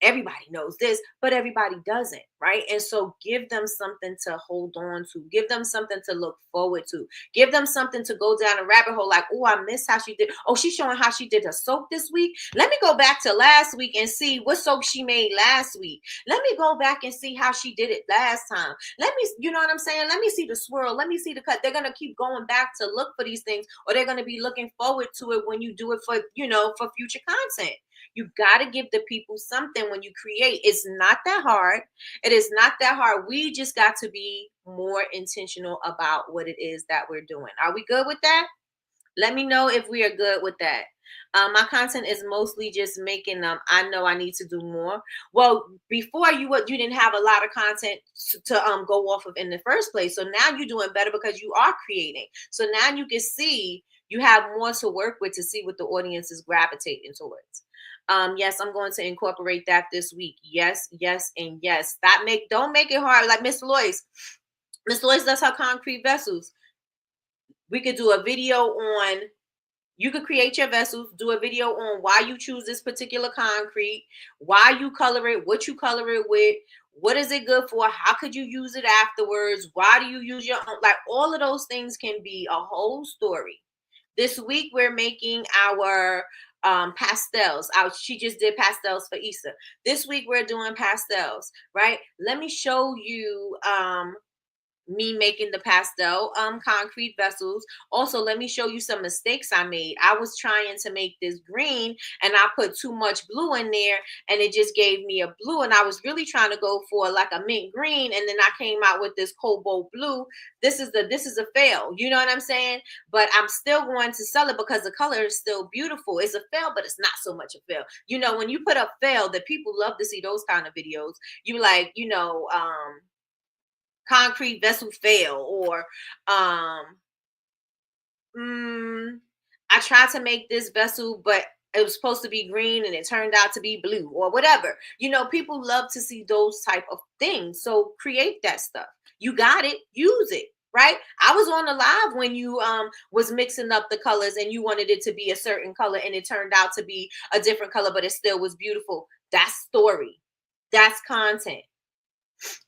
S2: everybody knows this, but everybody doesn't, right? And so give them something to hold on to. Give them something to look forward to. Give them something to go down a rabbit hole like, oh, I miss how she did. Oh, she's showing how she did her soap this week. Let me go back to last week and see what soap she made last week. Let me go back and see how she did it last time. Let me, you know what I'm saying? Let me see the swirl. Let me see the cut. They're going to keep going back to look for these things, or they're going to be looking forward to it when you do it for future content. You got to give the people something when you create. It's not that hard. It is not that hard. We just got to be more intentional about what it is that we're doing. Are we good with that? Let me know if we are good with that. My content is mostly just making them. I know I need to do more. Well, before you didn't have a lot of content to go off of in the first place. So now you're doing better because you are creating. So now you can see you have more to work with to see what the audience is gravitating towards. Yes, I'm going to incorporate that this week. Yes, yes, and yes. Don't make it hard. Like Miss Lois. Miss Lois does her concrete vessels. We could do a video on, you could create your vessels, do a video on why you choose this particular concrete, why you color it, what you color it with, what is it good for, how could you use it afterwards, why do you use your own, like all of those things can be a whole story. This week we're making our pastels. She just did pastels for Easter. This week we're doing pastels, right? Let me show you me making the pastel concrete vessels. Also, let me show you some mistakes I made. I was trying to make this green and I put too much blue in there and it just gave me a blue, and I was really trying to go for like a mint green, and then I came out with this cobalt blue. This is a fail, you know what I'm saying? But I'm still going to sell it because the color is still beautiful. It's a fail, but it's not so much a fail. You know, when you put up fail, that people love to see those kind of videos. You like, concrete vessel fail, or I tried to make this vessel but it was supposed to be green and it turned out to be blue, or whatever. You know, people love to see those type of things. So create that stuff. You got it, use it, right? I was on the live when you was mixing up the colors and you wanted it to be a certain color and it turned out to be a different color, but it still was beautiful. That's story. That's content.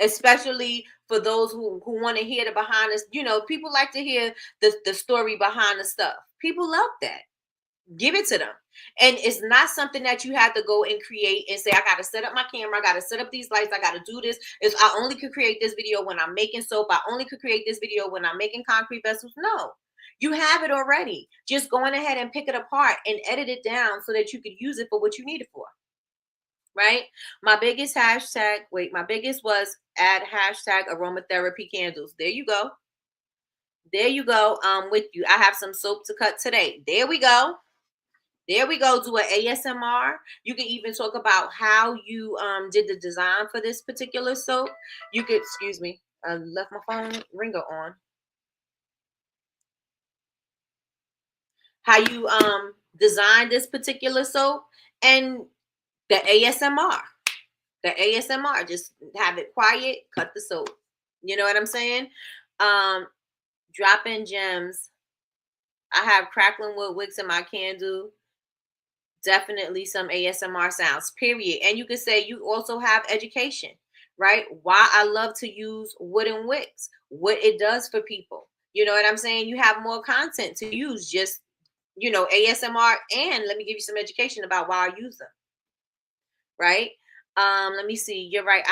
S2: Especially for those who want to hear the behind us. You know, people like to hear the story behind the stuff. People love that. Give it to them. And it's not something that you have to go and create and say, I got to set up my camera, I got to set up these lights, I got to do this. I only could create this video when I'm making soap, I only could create this video when I'm making concrete vessels. No, you have it already. Just going ahead and pick it apart and edit it down so that you could use it for what you need it for. Right? My biggest was add hashtag aromatherapy candles. There you go. There you go. With you. I have some soap to cut today. There we go. There we go. Do an ASMR. You can even talk about how you did the design for this particular soap. You could, excuse me, I left my phone ringer on. How you designed this particular soap, and the ASMR. The ASMR, just have it quiet, cut the soap. You know what I'm saying? Drop in gems. I have crackling wood wicks in my candle. Definitely some ASMR sounds, period. And you can say you also have education, right? Why I love to use wooden wicks, what it does for people. You know what I'm saying? You have more content to use, just, ASMR, and let me give you some education about why I use them. Right? Let me see. You're right.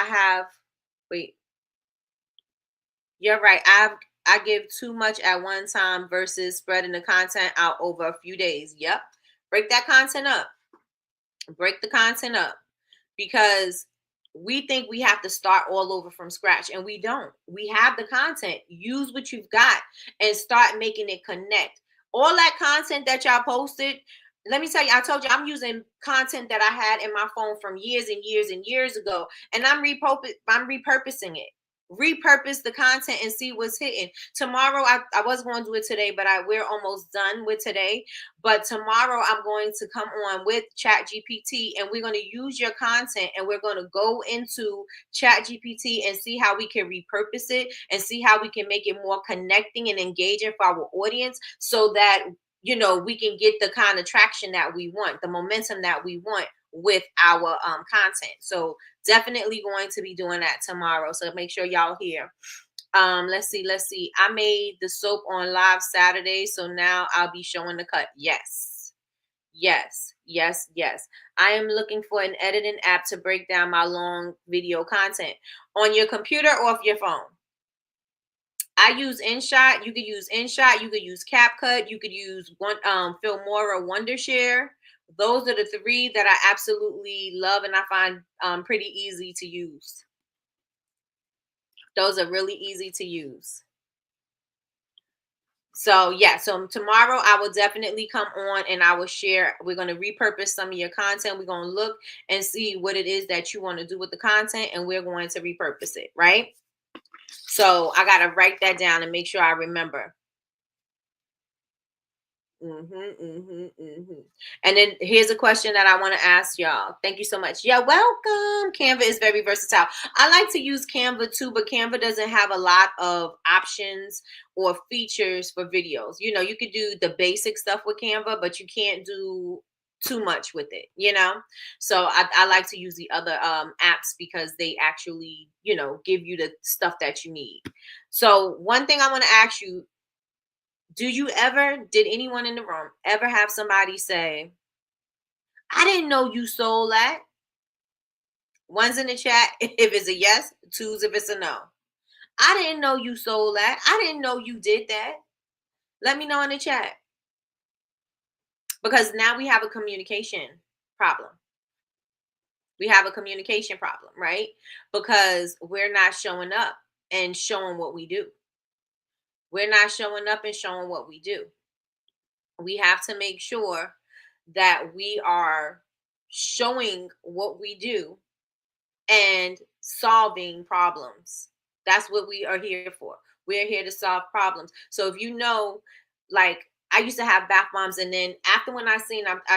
S2: You're right. I give too much at one time versus spreading the content out over a few days. Yep. Break that content up. Break the content up, because we think we have to start all over from scratch, and we don't. We have the content. Use what you've got and start making it connect. All that content that y'all posted, let me tell you, I told you I'm using content that I had in my phone from years and years and years ago, and I'm repurposing it. Repurpose the content and see what's hitting. Tomorrow, I was going to do it today, but we're almost done with today. But tomorrow, I'm going to come on with ChatGPT, and we're going to use your content, and we're going to go into ChatGPT and see how we can repurpose it and see how we can make it more connecting and engaging for our audience, so that we can get the kind of traction that we want, the momentum that we want with our content. So definitely going to be doing that tomorrow. So make sure y'all here. Let's see. I made the soap on live Saturday, so now I'll be showing the cut. Yes. I am looking for an editing app to break down my long video content on your computer or off your phone. I use InShot. You could use InShot. You could use CapCut. You could use Filmora, Wondershare. Those are the three that I absolutely love and I find pretty easy to use. Those are really easy to use. So yeah, so tomorrow I will definitely come on and I will share. We're going to repurpose some of your content. We're going to look and see what it is that you want to do with the content, and we're going to repurpose it, right? So I got to write that down and make sure I remember. And then here's a question that I want to ask y'all. Thank you so much. Yeah, welcome. Canva is very versatile. I like to use Canva too, but Canva doesn't have a lot of options or features for videos. You know, you could do the basic stuff with Canva, but you can't do too much with it, you know? So I like to use the other apps because they actually, you know, give you the stuff that you need. So one thing I want to ask you, did anyone in the room ever have somebody say, I didn't know you sold that? One's in the chat if it's a yes, two's if it's a no. I didn't know you sold that. I didn't know you did that. Let me know in the chat. Because now we have a communication problem. We have a communication problem, right? Because we're not showing up and showing what we do. We're not showing up and showing what we do. We have to make sure that we are showing what we do and solving problems. That's what we are here for. We're here to solve problems. So if you know, like I used to have bath bombs, and then after when I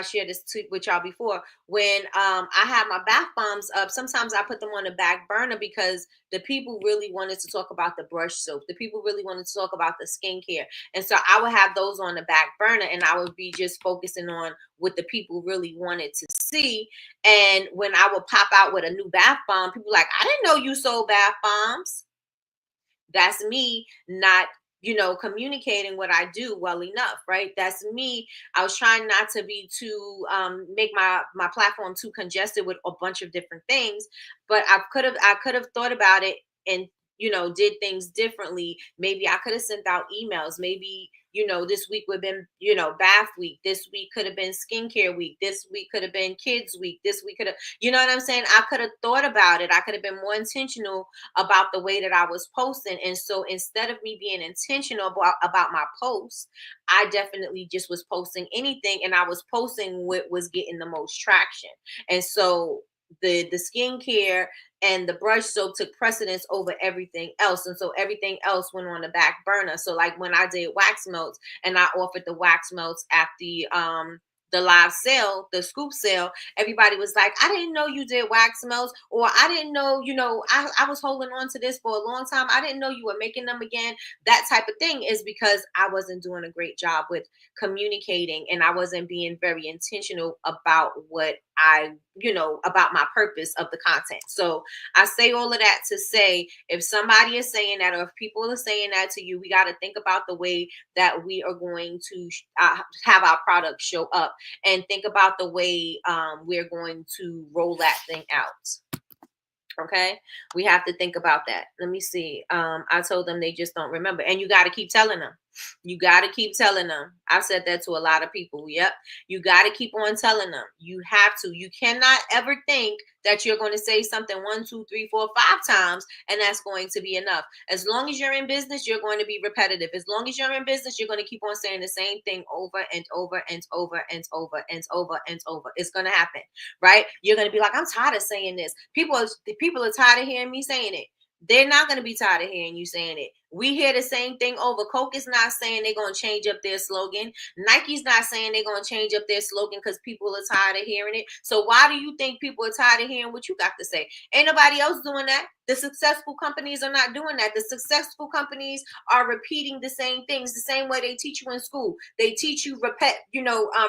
S2: shared this tweet with y'all before. When I had my bath bombs up, sometimes I put them on the back burner because the people really wanted to talk about the brush soap. The people really wanted to talk about the skincare, and so I would have those on the back burner, and I would be just focusing on what the people really wanted to see. And when I would pop out with a new bath bomb, people like, I didn't know you sold bath bombs. That's me not, communicating what I do well enough, right? That's me. I was trying not to be too make my platform too congested with a bunch of different things, but I could have thought about it and did things differently. Maybe I could have sent out emails. Maybe this week would have been bath week. This week could have been skincare week. This week could have been kids week. This week could have, what I'm saying? I could have thought about it. I could have been more intentional about the way that I was posting. And so instead of me being intentional about my posts, I definitely just was posting anything, and I was posting what was getting the most traction. And so the skincare and the brush soap took precedence over everything else. And so everything else went on the back burner. So like when I did wax melts and I offered the wax melts at the live sale, the scoop sale, everybody was like, I didn't know you did wax melts, or I didn't know, I was holding on to this for a long time. I didn't know you were making them again. That type of thing is because I wasn't doing a great job with communicating, and I wasn't being very intentional about what about my purpose of the content. So I say all of that to say, if somebody is saying that, or if people are saying that to you, we got to think about the way that we are going to have our product show up, and think about the way we're going to roll that thing out. Okay, we have to think about that. Let me see. I told them they just don't remember, and you got to keep telling them. You got to keep telling them. I said that to a lot of people. Yep, you got to keep on telling them. You have to. You cannot ever think that you're going to say something 1, 2, 3, 4, 5 times, and that's going to be enough. As long as you're in business, you're going to be repetitive. As long as you're in business, you're going to keep on saying the same thing over and over and over and over and over and over. It's going to happen, right? You're going to be like, I'm tired of saying this. People are tired of hearing me saying it. They're not going to be tired of hearing you saying it. We hear the same thing over. Coke is not saying they're going to change up their slogan. Nike's not saying they're going to change up their slogan because people are tired of hearing it. So why do you think people are tired of hearing what you got to say? Ain't nobody else doing that. The successful companies are not doing that. The successful companies are repeating the same things the same way they teach you in school. They teach you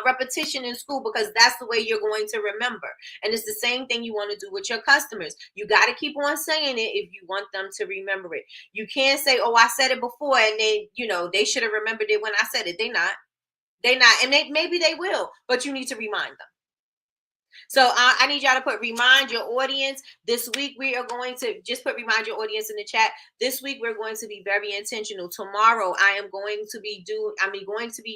S2: repetition in school because that's the way you're going to remember. And it's the same thing you want to do with your customers. You got to keep on saying it if you want them to remember it. You can't say, oh, I said it before, and they should have remembered it when I said it. They're not. And maybe they will, but you need to remind them. So I need y'all to remind your audience. This week we are going to just remind your audience in the chat. This week we're going to be very intentional. Tomorrow I am going to be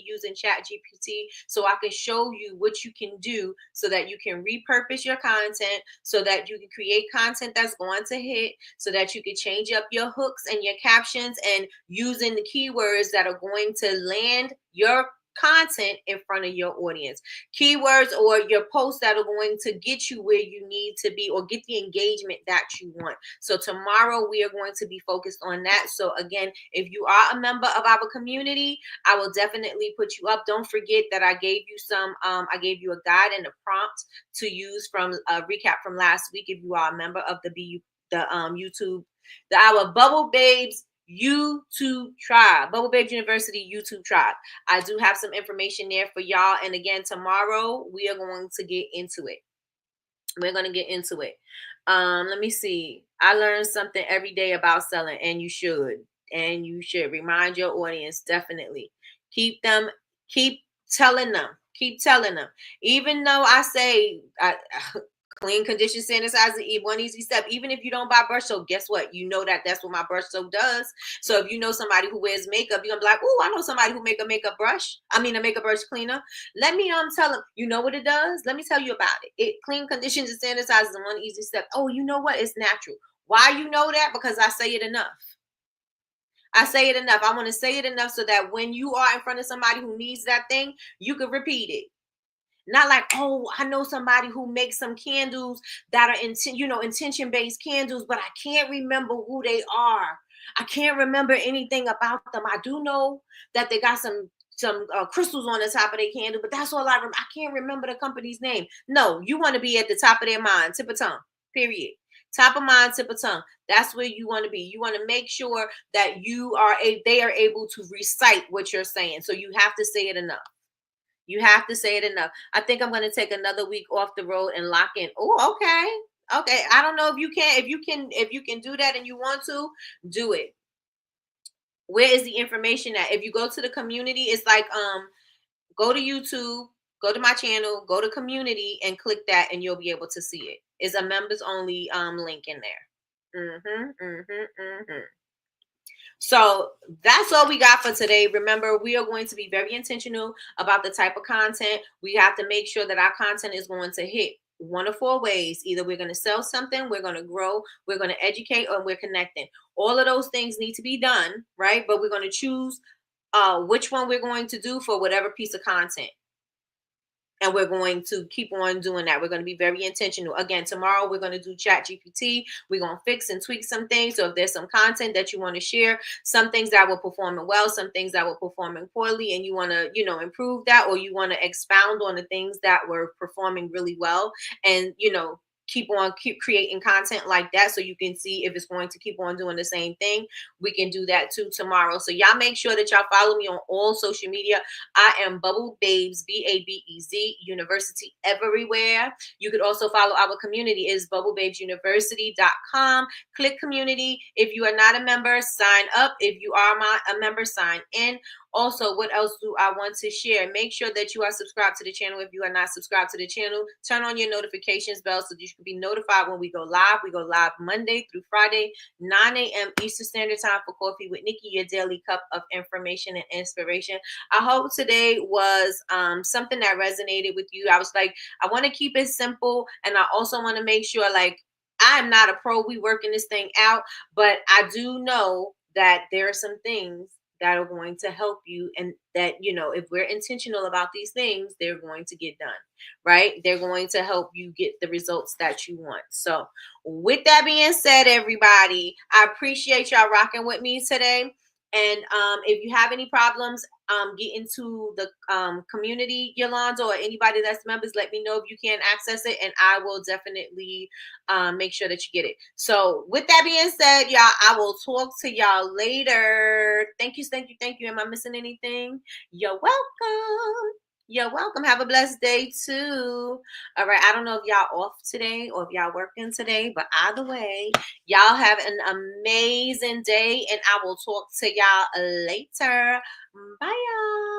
S2: using Chat GPT so I can show you what you can do so that you can repurpose your content, so that you can create content that's going to hit, so that you can change up your hooks and your captions and using the keywords that are going to land your content in front of your audience, keywords or your posts that are going to get you where you need to be or get the engagement that you want. So tomorrow we are going to be focused on that. So again, if you are a member of our community, I will definitely put you up. Don't forget that I gave you I gave you a guide and a prompt to use from a recap from last week. If you are a member of the YouTube, our Bubble Babes YouTube tribe, Bubble Babes University YouTube tribe. I do have some information there for y'all. And again, tomorrow we are going to get into it. We're going to get into it. Let me see. I learned something every day about selling, and you should. And you should remind your audience, definitely. Keep telling them. Keep telling them. Even though I say clean, condition, sanitizer, one easy step. Even if you don't buy brush soap, guess what? You know that's what my brush soap does. So if you know somebody who wears makeup, you're gonna be like, oh, I know somebody who make a makeup brush cleaner. Let me tell them, you know what it does? Let me tell you about it. It clean, conditions, and sanitizes in one easy step. Oh, you know what? It's natural. Why you know that? Because I say it enough. I say it enough. I want to say it enough so that when you are in front of somebody who needs that thing, you can repeat it. Not like, oh, I know somebody who makes some candles that are intention-based candles, but I can't remember who they are. I can't remember anything about them. I do know that they got some crystals on the top of their candle, but that's all I remember. I can't remember the company's name. No, you want to be at the top of their mind, tip of tongue, period. Top of mind, tip of tongue. That's where you want to be. You want to make sure that they are able to recite what you're saying. So you have to say it enough. You have to say it enough. I think I'm going to take another week off the road and lock in. Oh, okay. Okay. I don't know if you can, if you can do that and you want to do it. Where is the information at? If you go to the community, it's like, go to YouTube, go to my channel, go to community and click that and you'll be able to see it. It's a members only link in there. So that's all we got for today. Remember, we are going to be very intentional about the type of content. We have to make sure that our content is going to hit one of four ways. Either we're going to sell something, we're going to grow, we're going to educate, or we're connecting. All of those things need to be done, right? But we're going to choose which one we're going to do for whatever piece of content. And we're going to keep on doing that. We're going to be very intentional. Again, tomorrow we're going to do Chat GPT. We're going to fix and tweak some things. So if there's some content that you want to share, some things that were performing well, some things that were performing poorly, and you want to, improve that, or you want to expound on the things that were performing really well, and, keep creating content like that so you can see if it's going to keep on doing the same thing. We can do that too tomorrow. So y'all make sure that y'all follow me on all social media. I am Bubble Babes, BABEZ University everywhere. You could also follow our community. Is bubblebabesuniversity.com. Click community. If you are not a member, sign up. If you are a member, sign in. Also, what else do I want to share? Make sure that you are subscribed to the channel. If you are not subscribed to the channel, turn on your notifications bell so that you can be notified when we go live. We go live Monday through Friday, 9 a.m. Eastern Standard Time for Coffee with Nikki, your daily cup of information and inspiration. I hope today was something that resonated with you. I was like, I want to keep it simple, and I also want to make sure, I'm not a pro. We working this thing out, but I do know that there are some things that are going to help you, and that, if we're intentional about these things, they're going to get done, right? They're going to help you get the results that you want. So with that being said, everybody, I appreciate y'all rocking with me today. And if you have any problems getting to the community, Yolanda, or anybody that's members, let me know if you can't access it, and I will definitely make sure that you get it. So with that being said, y'all, I will talk to y'all later. Thank you. Am I missing anything? You're welcome. You're welcome. Have a blessed day too. All right. I don't know if y'all off today or if y'all working today, but either way, y'all have an amazing day, and I will talk to y'all later. Bye, y'all.